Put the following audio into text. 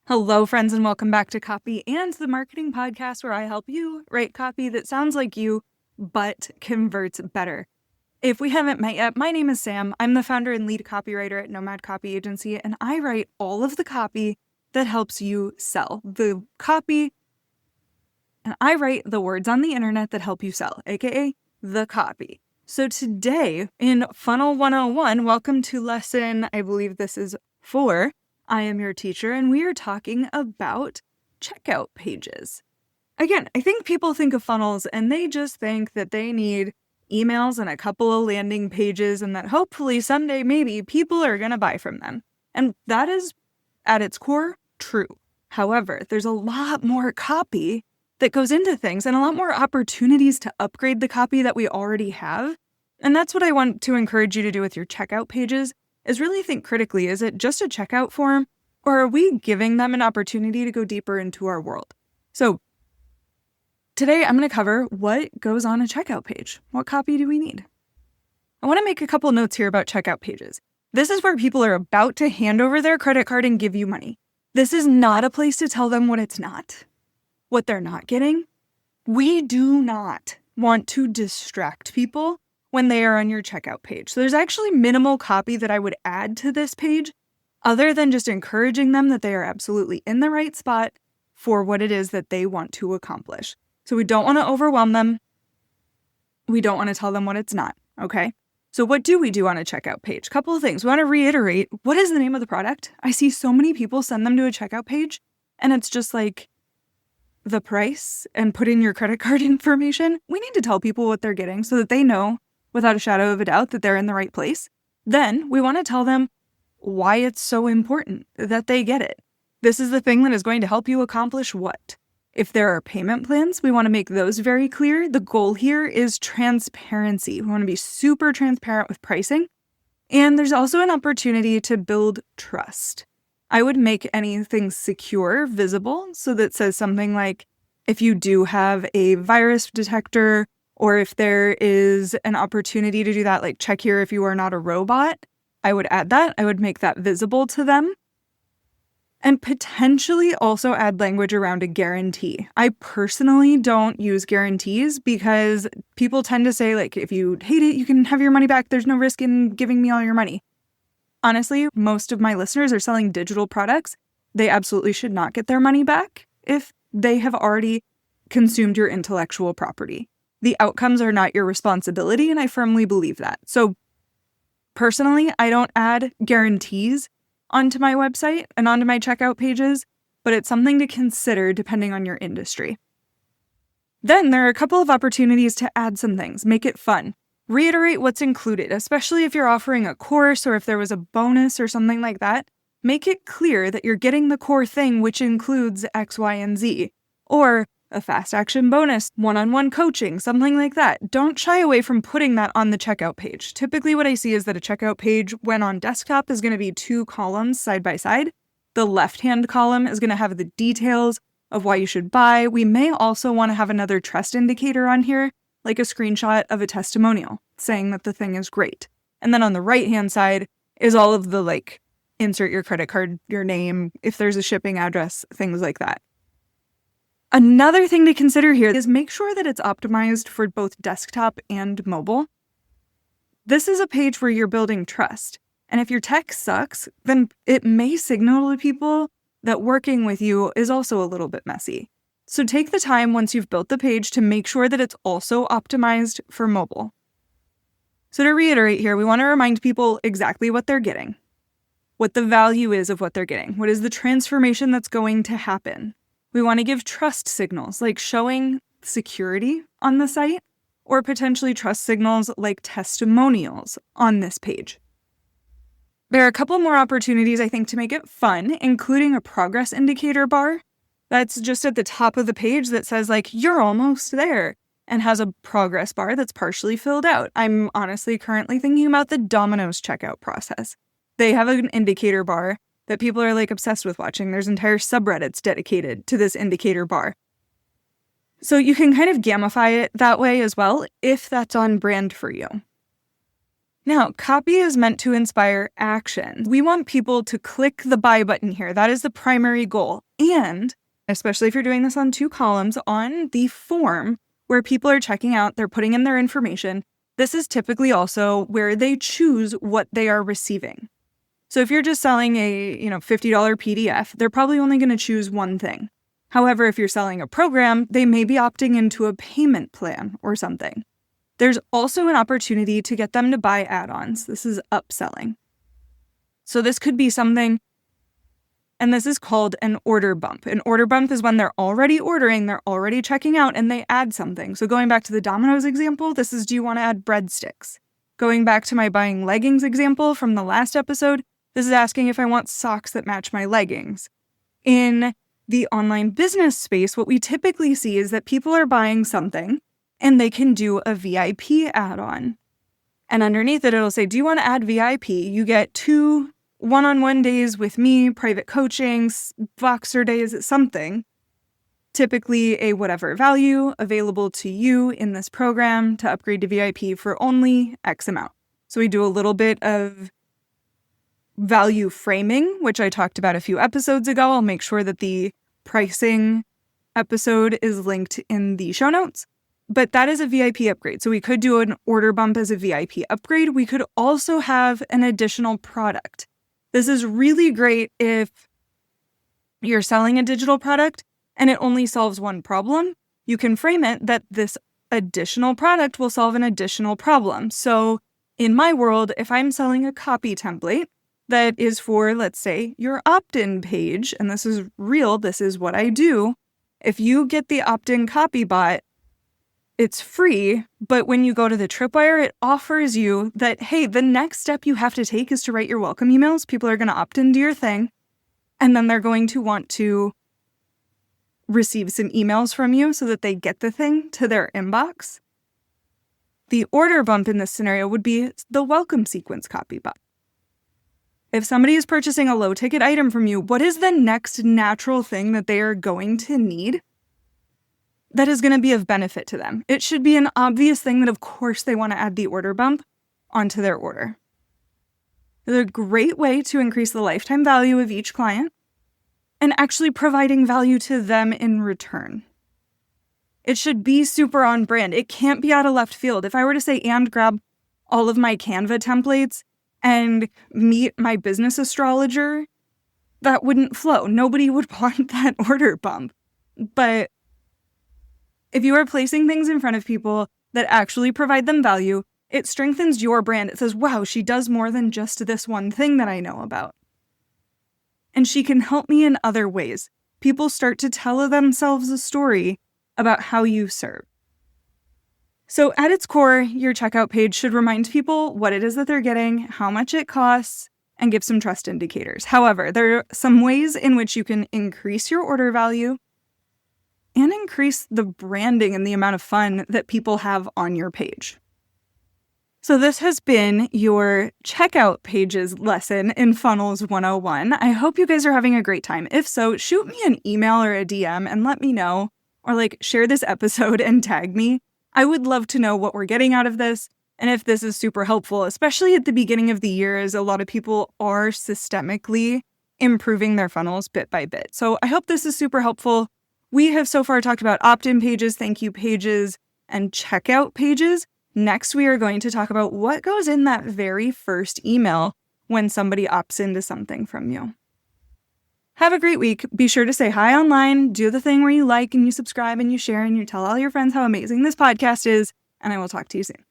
Hello, friends, and welcome back to Copy and the Marketing Podcast, where I help you write copy that sounds like you, but converts better. If we haven't met yet, my name is Sam. I'm the founder and lead copywriter at Nomad Copy Agency, and I write all of the copy that helps you sell. The copy, and I write the words on the internet that help you sell, aka the copy. So today in Funnel 101, welcome to lesson, I believe this is 4. I am your teacher, and we are talking about checkout pages. Again, I think people think of funnels and they just think that they need emails and a couple of landing pages and that hopefully someday maybe people are going to buy from them. And that is, at its core, true. However, there's a lot more copy that goes into things and a lot more opportunities to upgrade the copy that we already have. And that's what I want to encourage you to do with your checkout pages, is really think critically. Is it just a checkout form, or are we giving them an opportunity to go deeper into our world? So today I'm going to cover what goes on a checkout page. What copy do we need? I want to make a couple notes here about checkout pages. This is where people are about to hand over their credit card and give you money. This is not a place to tell them what it's not, what they're not getting. We do not want to distract people when they are on your checkout page. So there's actually minimal copy that I would add to this page, other than just encouraging them that they are absolutely in the right spot for what it is that they want to accomplish. So we don't want to overwhelm them. We don't want to tell them what it's not, okay? So what do we do on a checkout page? Couple of things. We want to reiterate, what is the name of the product? I see so many people send them to a checkout page, and it's just like the price and put in your credit card information. We need to tell people what they're getting so that they know without a shadow of a doubt that they're in the right place. Then we want to tell them why it's so important that they get it. This is the thing that is going to help you accomplish what? If there are payment plans, we want to make those very clear. The goal here is transparency. We want to be super transparent with pricing. And there's also an opportunity to build trust. I would make anything secure visible, so that says something like, if you do have a virus detector, or if there is an opportunity to do that, like check here if you are not a robot, I would add that. I would make that visible to them. And potentially also add language around a guarantee. I personally don't use guarantees because people tend to say, like, if you hate it, you can have your money back. There's no risk in giving me all your money. Honestly, most of my listeners are selling digital products. They absolutely should not get their money back if they have already consumed your intellectual property. The outcomes are not your responsibility, and I firmly believe that. So personally, I don't add guarantees onto my website and onto my checkout pages, but it's something to consider depending on your industry. Then there are a couple of opportunities to add some things. Make it fun. Reiterate what's included, especially if you're offering a course or if there was a bonus or something like that. Make it clear that you're getting the core thing, which includes X, Y, and Z. Or a fast action bonus, one-on-one coaching, something like that. Don't shy away from putting that on the checkout page. Typically what I see is that a checkout page when on desktop is going to be 2 columns side by side. The left-hand column is going to have the details of why you should buy. We may also want to have another trust indicator on here, like a screenshot of a testimonial saying that the thing is great. And then on the right-hand side is all of the insert your credit card, your name, if there's a shipping address, things like that. Another thing to consider here is make sure that it's optimized for both desktop and mobile. This is a page where you're building trust. And if your tech sucks, then it may signal to people that working with you is also a little bit messy. So take the time once you've built the page to make sure that it's also optimized for mobile. So to reiterate here, we want to remind people exactly what they're getting, what the value is of what they're getting, what is the transformation that's going to happen. We want to give trust signals, like showing security on the site, or potentially trust signals like testimonials on this page. There are a couple more opportunities, I think, to make it fun, including a progress indicator bar. That's just at the top of the page that says, you're almost there, and has a progress bar that's partially filled out. I'm honestly currently thinking about the Domino's checkout process. They have an indicator bar that people are obsessed with watching. There's entire subreddits dedicated to this indicator bar. So you can kind of gamify it that way as well, if that's on brand for you. Now, copy is meant to inspire action. We want people to click the buy button here. That is the primary goal. And especially if you're doing this on 2 columns, on the form where people are checking out, they're putting in their information, this is typically also where they choose what they are receiving. So if you're just selling a $50 PDF, they're probably only going to choose one thing. However, if you're selling a program, they may be opting into a payment plan or something. There's also an opportunity to get them to buy add-ons. This is upselling. So this could be something, and this is called an order bump. An order bump is when they're already ordering, they're already checking out, and they add something. So going back to the Domino's example, this is, do you want to add breadsticks? Going back to my buying leggings example from the last episode, this is asking if I want socks that match my leggings. In the online business space, what we typically see is that people are buying something and they can do a VIP add-on. And underneath it, it'll say, do you want to add VIP? You get 2 one-on-one days with me, private coaching, Voxer days, something. Typically a whatever value available to you in this program to upgrade to VIP for only X amount. So we do a little bit of value framing, which I talked about a few episodes ago. I'll make sure that the pricing episode is linked in the show notes. But that is a VIP upgrade. So we could do an order bump as a VIP upgrade. We could also have an additional product. This is really great if you're selling a digital product and it only solves one problem. You can frame it that this additional product will solve an additional problem. So in my world, if I'm selling a copy template that is for, let's say, your opt-in page, and this is real, this is what I do. If you get the opt-in copy bot, it's free, but when you go to the Tripwire, it offers you that, hey, the next step you have to take is to write your welcome emails. People are going to opt into your thing, and then they're going to want to receive some emails from you so that they get the thing to their inbox. The order bump in this scenario would be the welcome sequence copy bot. If somebody is purchasing a low-ticket item from you, what is the next natural thing that they are going to need that is going to be of benefit to them? It should be an obvious thing that, of course, they want to add the order bump onto their order. It's a great way to increase the lifetime value of each client and actually providing value to them in return. It should be super on brand. It can't be out of left field. If I were to say, and grab all of my Canva templates and meet my business astrologer, that wouldn't flow. Nobody would want that order bump. But if you are placing things in front of people that actually provide them value, it strengthens your brand. It says, wow, she does more than just this one thing that I know about. And she can help me in other ways. People start to tell themselves a story about how you serve. So at its core, your checkout page should remind people what it is that they're getting, how much it costs, and give some trust indicators. However, there are some ways in which you can increase your order value and increase the branding and the amount of fun that people have on your page. So this has been your checkout pages lesson in Funnels 101. I hope you guys are having a great time. If so, shoot me an email or a DM and let me know, or share this episode and tag me. I would love to know what we're getting out of this and if this is super helpful, especially at the beginning of the year, as a lot of people are systemically improving their funnels bit by bit. So I hope this is super helpful. We have so far talked about opt-in pages, thank you pages, and checkout pages. Next, we are going to talk about what goes in that very first email when somebody opts into something from you. Have a great week. Be sure to say hi online, do the thing where you like and you subscribe and you share and you tell all your friends how amazing this podcast is, and I will talk to you soon.